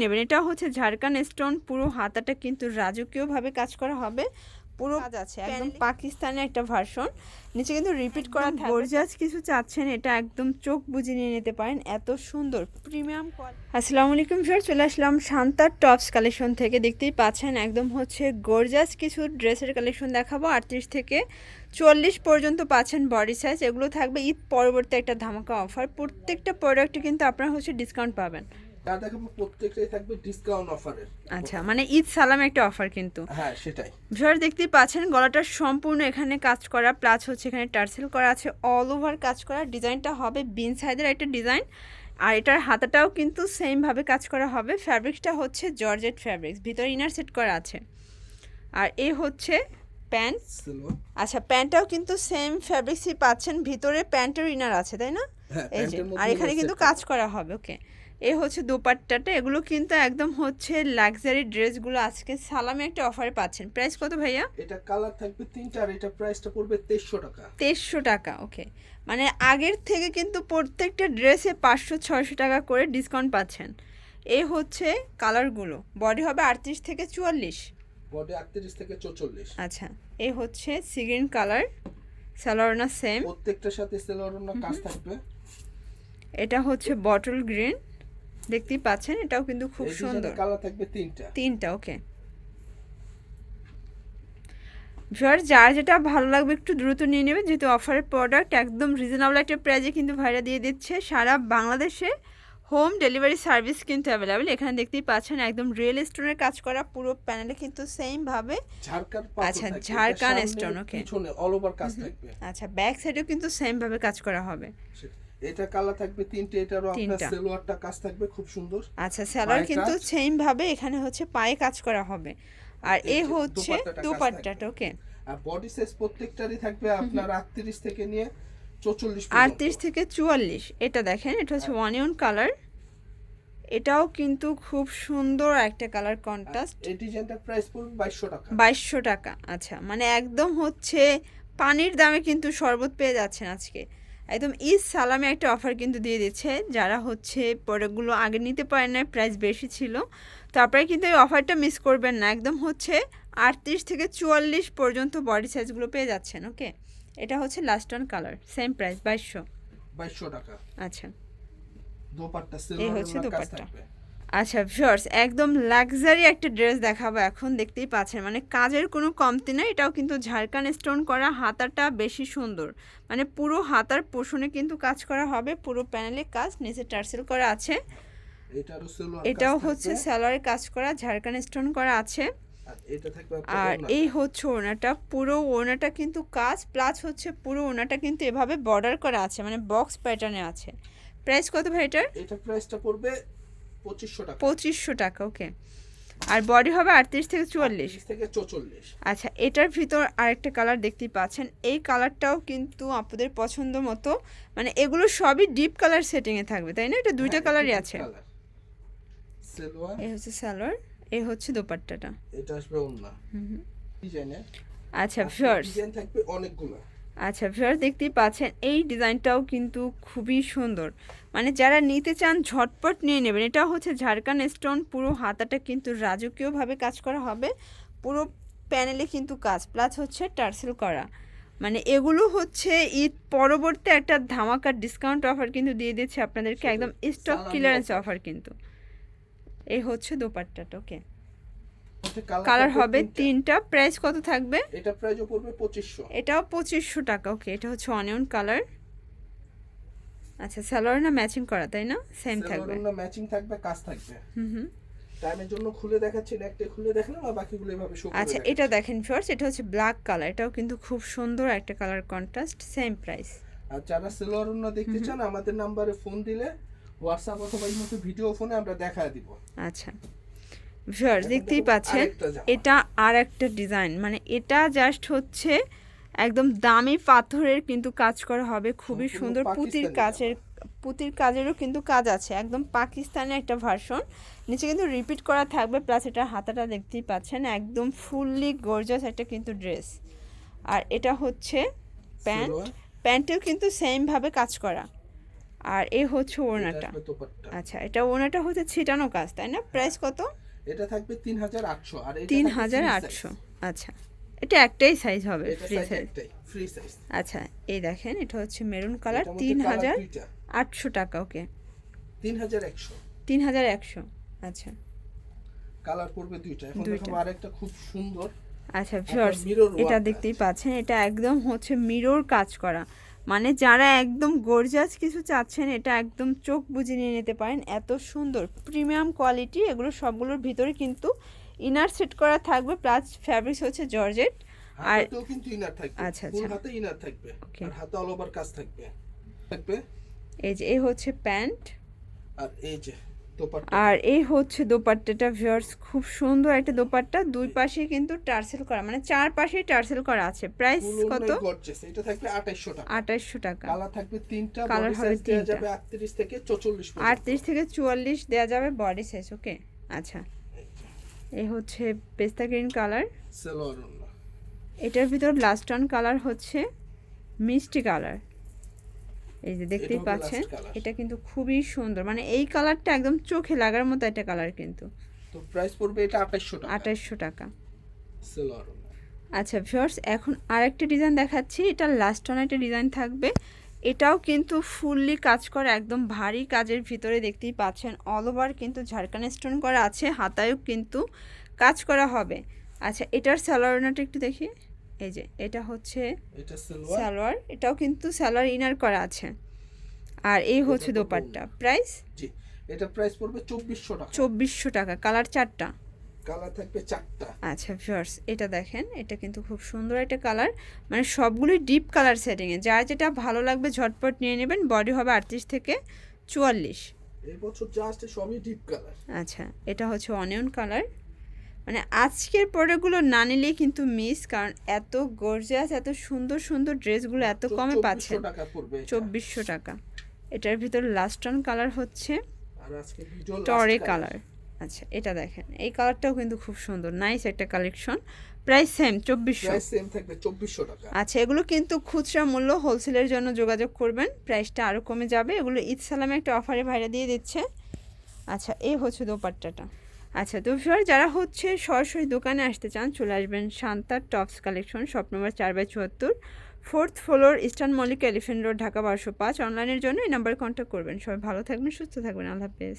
নেবেন। এটা হচ্ছে ঝাড়খান স্টোন, পুরো হাতাটা কিন্তু রাজকীয়ভাবে কাজ করা হবে, পুরো কাজ আছে একদম পাকিস্তানি একটা ভার্সন। নিচে কিন্তু রিপিট করা থাকবে। গর্জিয়াস কিছু চাচ্ছেন, এটা একদম চোখ বুজে নিয়ে নিতে পারেন, এত সুন্দর প্রিমিয়াম কোয়ালিটি। আসসালামু আলাইকুম ভিউয়ার্স, চলে আসলাম শান্তার টপস কালেকশন থেকে। দেখতেই পাচ্ছেন একদম হচ্ছে গর্জিয়াস কিছু ড্রেসের কালেকশন দেখাবো। 38 থেকে 40 পর্যন্ত পাচ্ছেন বডি সাইজ। এগুলো থাকবে ঈদ পরবর্তী একটা ধামাকা অফার। প্রত্যেকটা প্রোডাক্টে কিন্তু আপনারা হচ্ছে ডিসকাউন্ট পাবেন। প্রত্যেকটাই থাকবে ডিসকাউন্ট অফারের। আচ্ছা, মানে ঈদ সালামে একটা অফার কিন্তু। হ্যাঁ সেটাই। ভিউয়ার দেখতেই পাচ্ছেন গলাটা সম্পূর্ণ এখানে কাজ করা, প্লাস হচ্ছে এখানে টার্সেল করা আছে, অল ওভার কাজ করা। ডিজাইনটা হবে বিন সাইজের একটা ডিজাইন, আর এটার হাতাটাও কিন্তু সেম ভাবে কাজ করা হবে। ফ্যাব্রিক্সটা হচ্ছে জর্জেট ফ্যাব্রিক্স, ভিতরে ইনার সেট করা আছে। আর এই হচ্ছে প্যান্ট। আচ্ছা, প্যান্টটাও কিন্তু সেম ফ্যাব্রিক্সই পাচ্ছেন, ভিতরে প্যান্টের ইনার আছে, তাই না? এই যে, আর এখানে কিন্তু কাজ করা হবে। ওকে, এই হচ্ছে দোপাট্টাটা। এগুলো কিন্তু একদম হচ্ছে লাক্সারি ড্রেসগুলো আজকে সালামে একটা অফারে পাচ্ছেন। প্রাইস কত ভাইয়া? এটা কালার থাকবে তিনটা, আর এটা প্রাইসটা পড়বে 2300 টাকা। 2300 টাকা। ওকে, মানে আগের থেকে কিন্তু প্রত্যেকটা ড্রেসে 500-600 টাকা করে ডিসকাউন্ট পাচ্ছেন। এই হচ্ছে কালারগুলো। বডি হবে 38 থেকে 44। বডি 38 থেকে 44। আচ্ছা, এই হচ্ছে সি গ্রিন কালার, সালোয়ারনা সেম, প্রত্যেকটার সাথে সালোয়ারনা কাজ থাকবে। এটা হচ্ছে বটল গ্রিন, দেখতেই পাচ্ছেন, এটাও কিন্তু খুব সুন্দর। কালার থাকবে তিনটা। ওকে ভিউয়ার, যার যেটা ভালো লাগবে একটু দ্রুত নিয়ে নেবেন, যেহেতু অফারের প্রোডাক্ট একদম রিজনেবল একটা প্রাইজে কিন্তু ভাইরা দিয়ে দিচ্ছে। সারা বাংলাদেশে হোম ডেলিভারি সার্ভিস কিন্তু অ্যাভেলেবেল। এখানে দেখতেই পাচ্ছেন একদম রিয়েল স্টোনের কাজ করা, পুরো প্যানেলে কিন্তু সেম ভাবে আচ্ছা ঝাড়খান স্টোন। ওকে, পিছনে অল ওভার কাজ থাকবে। আচ্ছা, ব্যাক সাইডেও কিন্তু সেম ভাবে কাজ করা হবে। এটা কালার থাকবে তিনটে, এটারও আপনার সালোয়ারটা কাজ থাকবে খুব সুন্দর। আচ্ছা, সালোয়ার কিন্তু সেম ভাবে এখানে হচ্ছে পায়ে কাজ করা হবে। আর এই হচ্ছে দোপাট্টাটা। ওকে, আর বডি সাইজ প্রত্যেকটারই থাকবে আপনার 38 থেকে নিয়ে 44 পর্যন্ত। 38 থেকে 44। এটা দেখেন, এটা হচ্ছে ওয়ানিয়ন কালার, এটাও কিন্তু খুব সুন্দর একটা কালার কন্ট্রাস্ট। এই ডিজাইনটার প্রাইস পড়বে 2200 টাকা। 2200 টাকা। আচ্ছা, মানে একদম হচ্ছে পানির দামে কিন্তু শরবত পেয়ে যাচ্ছেন আজকে। একদম ঈদ সালামে একটা অফার কিন্তু দিয়ে দিচ্ছে। যারা হচ্ছে প্রোডাক্টগুলো আগে নিতে পারেন না, প্রাইস বেশি ছিল, তো আপনারা কিন্তু এই অফারটা মিস করবেন না। একদম হচ্ছে 38 থেকে 44 পর্যন্ত বডি সাইজগুলো পেয়ে যাচ্ছেন। ওকে, এটা হচ্ছে last on colour, same price 2200 টাকা। আচ্ছা, দোপাট্টা এই হচ্ছে সেলোয়ারের কাজ দোপাট্টা। থাকবে। আচ্ছা ভিউয়ার্স, একদম লাক্সারি একটা ড্রেস দেখাবো এখন। দেখতেই পাচ্ছেন মানে কাজের কোনো কমতি নাই। এটাও কিন্তু ঝাড়খান স্টোন করা, হাতাটা বেশি সুন্দর, মানে পুরো হাতার পোষণে কিন্তু কাজ করা হবে, পুরো প্যানেলে কাজ, নিচে টার্সেল করা আছে। এটাও হচ্ছে সালোয়ারে কাজ করা, ঝাড়খান স্টোন করা আছে। আর এই হচ্ছে ওড়নাটা, পুরো ওড়নাটা কিন্তু কাজ, প্লাস হচ্ছে পুরো ওড়নাটা কিন্তু এভাবে বর্ডার করা আছে, মানে বক্স প্যাটার্নে আছে। প্রাইস কত ভাই এটার? এটা প্রাইসটা পড়বে 2500 টাকা। 2500 টাকা। ওকে, আর বডি হবে 38 থেকে 44। আচ্ছা, এটার ভিতর আরেকটা কালার দেখতেই পাচ্ছেন। এই কালারটাও কিন্তু আপনাদের পছন্দ মতো, মানে এগুলো সবই ডিপ কালার সেটিংয়ে থাকবে, তাই না? এটা দুইটা কালারই আছে। এই হচ্ছে সালোয়ার, এই হচ্ছে দোপাট্টাটা। এটা আসবে ওন্না ডিজাইনে। আচ্ছা ভিউয়ার্স, ডিজাইন থাকবে অনেকগুলো। আচ্ছা ভিউয়ার্স, দেখতেই পাচ্ছেন এই ডিজাইনটাও কিন্তু খুবই সুন্দর, মানে যারা নিতে চান ঝটপট নিয়ে নেবেন। এটা হচ্ছে ঝাড়খান স্টোন, পুরো হাতাটা কিন্তু রাজকীয়ভাবে কাজ করা হবে, পুরো প্যানেলে কিন্তু কাজ, প্লাস হচ্ছে টার্সেল করা। মানে এগুলো হচ্ছে ঈদ পরবর্তী একটা ধামাকা ডিসকাউন্ট অফার কিন্তু দিয়ে দিচ্ছে আপনাদেরকে, একদম স্টক ক্লিয়ারেন্স অফার কিন্তু। এই হচ্ছে দোপাট্টাটা। ওকে, কালার হবে তিনটা। প্রাইস কত থাকবে? এটা প্রাইস পড়বে 2500। এটাও 2500 টাকা। ওকে, এটা হচ্ছে অনিয়ন কালার। আচ্ছা, সালোয়ার না ম্যাচিং করা, তাই না? সেম থাকবে, সালোয়ার না ম্যাচিং থাকবে, কাজ থাকবে। টাইমের জন্য খুলে দেখাচ্ছি না, একটা খুলে দেখালাম আর বাকিগুলো এভাবে শো করে। আচ্ছা, এটা দেখেন ফার্স্ট, এটা হচ্ছে ব্ল্যাক কালার, এটাও কিন্তু খুব সুন্দর একটা কালার কন্ট্রাস্ট, সেম প্রাইস। আর যারা সালোয়ার না দেখতে চান আমাদের নম্বরে ফোন দিলে, হোয়াটসঅ্যাপ অথবা ইমোতে ভিডিও ফোনে আমরা দেখায় দিব। আচ্ছা ভিউয়ার্স, দেখতেই পাচ্ছেন এটা আর একটা ডিজাইন, মানে এটা জাস্ট হচ্ছে একদম দামি পাথরের কিন্তু কাজ করা হবে, খুবই সুন্দর। পুঁতির কাজেরও কিন্তু কাজ আছে, একদম পাকিস্তানি একটা ভার্সন। নিচে কিন্তু রিপিট করা থাকবে, প্লাস এটা হাতাটা দেখতেই পাচ্ছেন, একদম ফুললি গর্জিয়াস একটা কিন্তু ড্রেস। আর এটা হচ্ছে প্যান্টেও কিন্তু সেম ভাবে কাজ করা। আর এই হচ্ছে এটা ওড়নাটা। আসবে দোপাট্টা। আচ্ছা, এটা ওড়নাটা হচ্ছে ছিটানো কাজ, তাই না? প্রাইস কত? এটা থাকবে 3800 আর এটা 3800। আচ্ছা, এটা একটাই সাইজ হবে, এটা ফ্রি সাইজ সাইজ। একটাই, ফ্রি সাইজ। আচ্ছা, এই দেখেন এটা হচ্ছে মেরুন কালার, এটার মধ্যে কালার দুইটা, 3800 টাকা। ওকে, 3100 3100। আচ্ছা কালার পড়বে দুইটা। এখন দুইটা। দেখো আরেকটা খুব সুন্দর। আচ্ছা ভিউয়ার্স, মিরর এটা দেখতেই পাচ্ছেন, এটা একদম হচ্ছে মিরর কাজ করা। মানে যারা একদম গর্জিয়াস কিছু চাচ্ছেন, এটা একদম চোখ বুজে নিয়ে নিতে পারেন। এত সুন্দর প্রিমিয়াম কোয়ালিটি, এগুলো সবগুলোর ভিতরে কিন্তু ইনার সেট করা থাকবে, প্লাস ফ্যাব্রিক্স হচ্ছে জর্জেট। আর হাতেও কিন্তু ইনার থাকবে। আচ্ছা, ফুল আচ্ছা। হাতে ইনার থাকবে। Okay. আর হাতে অল ওভার কাজ থাকবে। থাকবে। এই যে এই হচ্ছে প্যান্ট, আর এই যে দোপাট্টা। আর এই হচ্ছে দোপাট্টাটা। ভিউয়ার্স, খুব সুন্দর একটা দোপাট্টা, দুই পাশে কিন্তু টার্সেল করা, মানে চার পাশেই টার্সেল করা আছে। প্রাইস কত? গর্জিয়াস। এটা থাকবে 2800 টাকা। 2800 টাকা। কালার থাকবে তিনটা, কালার বডি হবে সাইজ দেওয়া তিনটা। যাবে 38 থেকে 44 পর্যন্ত। 38 থেকে 44 দেওয়া যাবে বডি সাইজ। ওকে, আচ্ছা। এই হচ্ছে পেস্তা গ্রিন কালার, সালোয়ার ওড়না। এটার ভিতর লাস্ট অন কালার হচ্ছে মিষ্টি কালার। এই যে দেখতেই এটা পাচ্ছেন, last color। এটা কিন্তু খুবই সুন্দর, মানে এই কালারটা একদম চোখে লাগার মতো একটা কালার কিন্তু। তো প্রাইস পড়বে এটা 2800 টাকা। 2800 টাকা। সালোয়ার ওড়না। আচ্ছা ভিউয়ার্স, এখন আরেকটা ডিজাইন দেখাচ্ছি, এটা লাস্ট অন একটা ডিজাইন থাকবে। এটাও কিন্তু ফুললি কাজ করা, একদম ভারী কাজের ভিতরে দেখতেই পাচ্ছেন। অল ওভার কিন্তু ঝাড়খান স্টোন করা আছে, হাতায়ও কিন্তু কাজ করা হবে। আচ্ছা, এটার সালোয়ারটা একটু দেখি। এই যে এটা হচ্ছে এটা সালোয়ার। সালোয়ার, এটাও কিন্তু সালোয়ার ইনার করা আছে। আর এই হচ্ছে এটা তো দোপাট্টা। প্রাইস জি, এটা প্রাইস পড়বে 2400 টাকা। 2400 টাকা। কালার 4টা। কালার থাকবে 4টা। আচ্ছা ভিউয়ার্স, এটা দেখেন, এটা কিন্তু খুব সুন্দর একটা কালার, মানে সবগুলোই ডিপ কালার সেটিংয়ে। যার যেটা ভালো লাগবে ঝটপট নিয়ে নেবেন। বডি হবে 38 থেকে 44। এই বছর যা আসছে সবই ডিপ কালার। আচ্ছা, এটা হচ্ছে অনিয়ন কালার। মানে আজকের প্রোডাক্টগুলো না নিলেই কিন্তু মিস, কারণ এত গর্জিয়াস, এত সুন্দর সুন্দর ড্রেসগুলো এত কমে পাচ্ছেন। 2400 টাকা পড়বে এটা। 2400 টাকা। এটার ভিতর লাস্ট অন কালার হচ্ছে আর আজকে ভিডিও টরে কালার। আচ্ছা, এটা দেখেন, এই কালারটাও কিন্তু খুব সুন্দর, নাইস একটা collection. Price same 2400। Price same থাকবে 2400 টাকা। আচ্ছা, এগুলো কিন্তু খুচরা মূল্য, হোলসেলের জন্য যোগাযোগ করবেন, প্রাইসটা আরও কমে যাবে। এগুলো ঈদ সালামে একটা অফারে ভাইরা দিয়ে দিচ্ছে। আচ্ছা, এই হচ্ছে দোপাট্টাটা। আচ্ছা, তো ভিউয়ার যারা হচ্ছে সরাসরি দোকানে আসতে চান, চলে আসবেন শান্তার tops collection, shop number 4/74, 4th floor, eastern Mallika, elephant road, Dhaka 1205। অনলাইনের জন্য এই নাম্বারে কন্ট্যাক্ট করবেন। সবাই ভালো থাকবেন, সুস্থ থাকবেন। আল্লাহ হাফেজ।